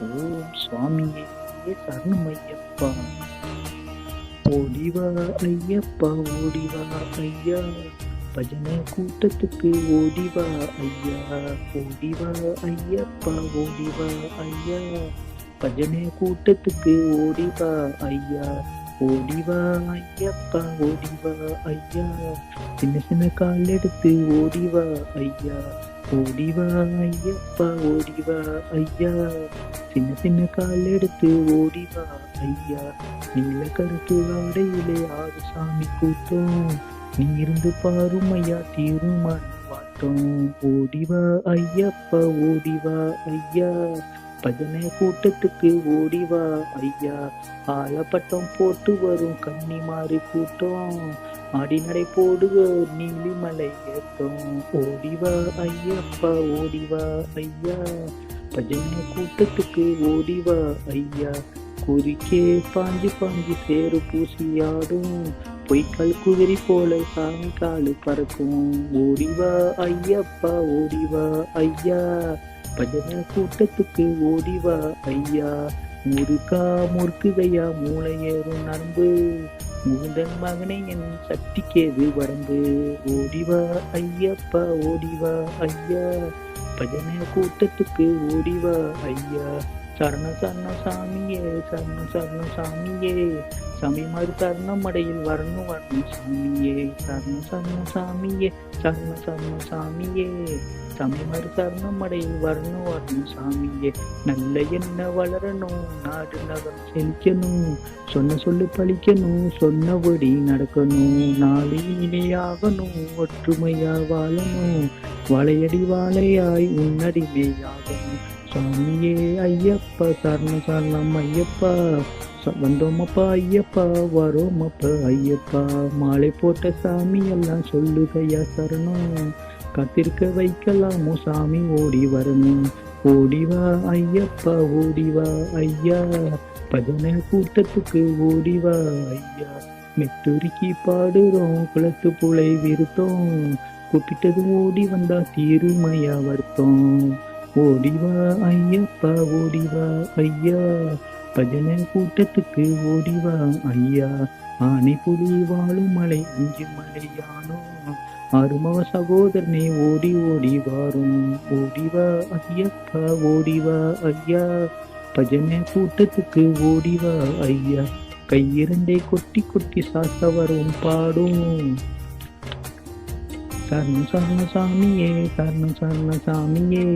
ஓம் சுவாமியே சரணமையப்பா. ஓடிவா ஐயப்பா, ஓடிவா ஐயா, பஜனை கூட்டத்துக்கு ஓடிவா ஐயா. ஓடிவா ஐயப்பா, ஓடிவா ஐயா, பஜனை கூட்டத்துக்கு ஓடிவா ஐயா. ஓடிவா ஐயப்பா, ஓடிவா ஐயா, சின்ன சின்ன கால் எடுத்து ஓடிவா ஐயா. ஓடிவா ஐயப்பா, ஓடிவா ஐயா, சின்ன சின்ன கால் எடுத்து ஓடிவா ஐயா. நீல கருத்து ஆடையிலே ஆறு சாமி கூட்டம், நீ இருந்து பாரும் ஐயா தீருமான வாட்டம். ஓடிவா ஐயப்பா, ஓடிவா ஐயா, பஜனை கூட்டத்துக்கு ஓடிவா ஐயா. ஆலப்பட்டம் போட்டு வரும் கன்னிமாரி கூட்டம், ஆடிநடை போடுக நீலிமலை ஏத்தம். ஓடிவா ஐயப்பா, ஓடிவா ஐயா, பஜனை கூட்டத்துக்கு ஓடிவா ஐயா. குறிக்கே பாஞ்சு பாஞ்சு சேரு பூசியாடும், பொய்க்கால் குதிரை போல சாமி காலு பறக்கும். ஓடிவா ஐயப்பா, ஓடிவா ஐயா, பஜனை கூட்டத்துக்கு ஓடிவா ஐயா. முருகா முறுக்குதையா மூளையேறும் நரம்பு, முகுந்தன் மகனை என் சக்திக்கேது வரம்பு. ஓடிவா ஐயப்பா, ஓடிவா ஐயா, பஜனை கூட்டத்துக்கு ஓடிவா ஐயா. சரண சரண சாமியே, சரண சரண சாமியே, சாமிமாறு சரணம் அடையில் வரணும் வரணும் சாமியே. சரண சரண சாமியே, சரண சரண சாமியே, சாமிமாறு சரணம் அடையில் வரணும் வரணும் சாமியே. நல்ல எண்ண வளரணும், நாடு நகரம் செழிக்கணும், சொன்ன சொல்லு பழிக்கணும், சொன்னபடி நடக்கணும். நாளை இணையாகணும், ஒற்றுமையா வாழணும், வாழையடி வாழையாய் உன்னடிமையாகணும். சாமியே ஐயப்பா, சரண சரணம் ஐயப்பா, வந்தோமப்பா ஐயப்பா, வரோமப்பா ஐயப்பா. மாலை போட்ட சாமி எல்லாம் சொல்லுகையா சரணம், காத்திருக்க வைக்கலாமோ சாமி ஓடி வரணும். ஓடிவா ஐயப்பா, ஓடிவா ஐயா, பஜனை கூட்டத்துக்கு ஓடிவா ஐயா. மெட்டுருக்கி பாடுறோம், குளத்து புலை விருத்தோம், கூப்பிட்டது ஓடி வந்தா தீருமையா வருத்தம். ஓடிவா ஐயப்பா, ஓடிவா ஐயா, பஜனை கூட்டத்துக்கு ஓடிவா ஐயா. ஆனை புலி வாழும் மலை அஞ்சு மலையானோ, ஆறுமவ சகோதரனே ஓடி ஓடி வாரும். ஓடிவா ஐயப்பா, ஓடிவா ஐயா, பஜனை கூட்டத்துக்கு ஓடிவா ஐயா. கையிரண்டை கொட்டி கொட்டி சாத்த வரும் பாடும், சரணம் சரண சாமியே, சரணம் சரண சாமியே,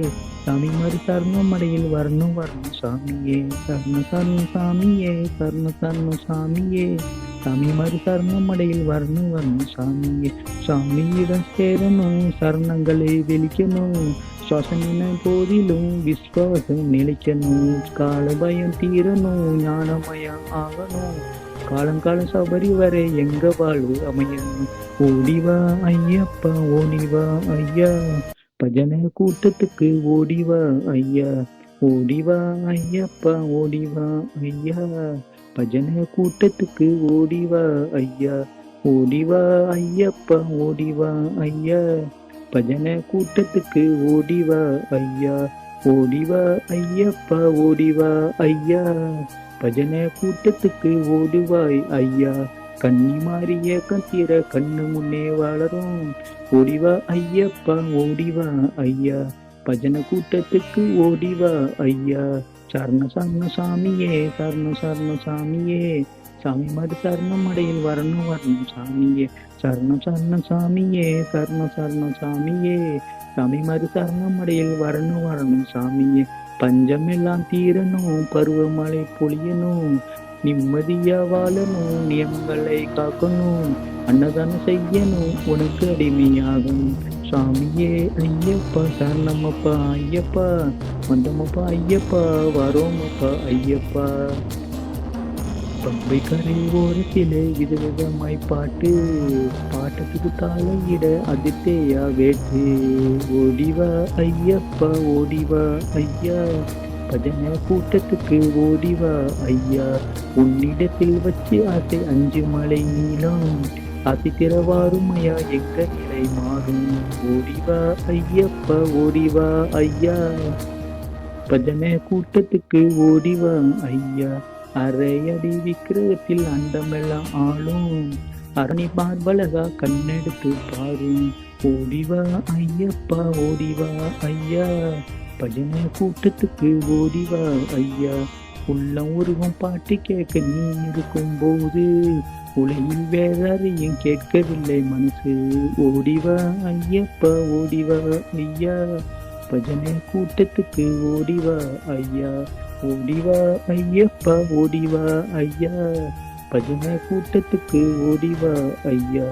சாமி மாதிரி சரணம் அடையில் வரணும் வரணும் சாமியே. சரண சரண சாமியே, சரண சரண சாமியே, சாமி மாதிரி சரணம் அடையில் வரணும் வரணும் சாமியே. சாமியிடம் சேரணும், சரணங்களை வெளிக்கணும், சுவாசனின போதிலும் விஸ்வாசம் நிலைக்கணும். கால பயம் தீரணும், ஞானமயம் ஆகணும், காலங்காலம் சபரி வரை எங்க வாழ்வு அமையணும். ஓடிவா ஐயப்பா, ஓடிவா ஐயா, பஜனை கூட்டத்துக்கு ஓடிவா ஐயா. ஓடிவா ஐயப்பா, ஓடிவா ஐயா, பஜனை கூட்டத்துக்கு ஓடிவா ஐயா. ஓடிவா ஐயப்பா, ஓடிவா ஐயா, பஜனை கூட்டத்துக்கு ஓடிவா ஐயா. ஓடிவா ஐயப்பா, ஓடிவா ஐயா, பஜனை கூட்டத்துக்கு ஓடுவாய் ஐயா. கன்னி மாறிய கத்திர கண்ணு முன்னே வளரும், ஓடிவா ஐயப்பா, ஓடிவா ஐயா, பஜனை கூட்டத்துக்கு ஓடிவா ஐயா. சரண சரண சாமியே, சரண சரண சாமியே, சாமி மாதிரி சரணம் அடையில் வரணும் வரணும் சாமியே. சரண சரண சாமியே, சரண சரண சாமியே, சாமி மாதிரி சரணம் அடையில் வரணும் வரணும் சாமியே. பஞ்சமெல்லாம் தீரணும், பருவமழை பொழியணும், நிம்மதியா வாழணும், நியமங்களை காக்கணும், அன்னதானம் செய்யணும், உனக்கு அடிமையாகணும். சாமியே ஐயப்பா, சரணமப்பா ஐயப்பா, வந்தமப்பா ஐயப்பா, வரோமப்பா ஐயப்பா. பம்பை கரை ஓரத்திலே விதவிதமாய் பாட்டு, பாட்டத்துக்கு தாளையிட அதிர்த்தேயா வேட்டு. ஓடிவா ஐயப்பா, ஓடிவா ஐயா, பஜனை கூட்டத்துக்கு ஓடிவா ஐயா. உன்னிடத்தில் வச்சு ஆசை அஞ்சு மலை நீளம், ஆசை திறவாரும் ஐயா எங்க நிலை மாறும். ஓடிவா ஐயப்பா, ஓடிவா ஐயா, பஜனை கூட்டத்துக்கு ஓடிவா ஐயா, அரையடி விக்கிரகத்தில் அண்டமெல்லாம் ஆளும், அரணி பார்வலகா கண்ணெடுத்து பாரும், ஓடிவா ஐயப்பா ஓடிவா ஐயா, பஜனை கூட்டத்துக்கு ஓடிவா ஐயா, உள்ளம் உருகும் பாட்டு கேட்க நீ இருக்கும் போது, உலகில் வேறாரையும் கேட்கவில்லை மனசு, ஓடிவா ஐயப்பா ஓடிவா ஐயா, பஜனை கூட்டத்துக்கு ஓடிவா ஐயா, ஓடிவா ஐயப்பா ஓடிவா ஐயா, பஜனை கூட்டத்துக்கு ஓடிவா ஐயா.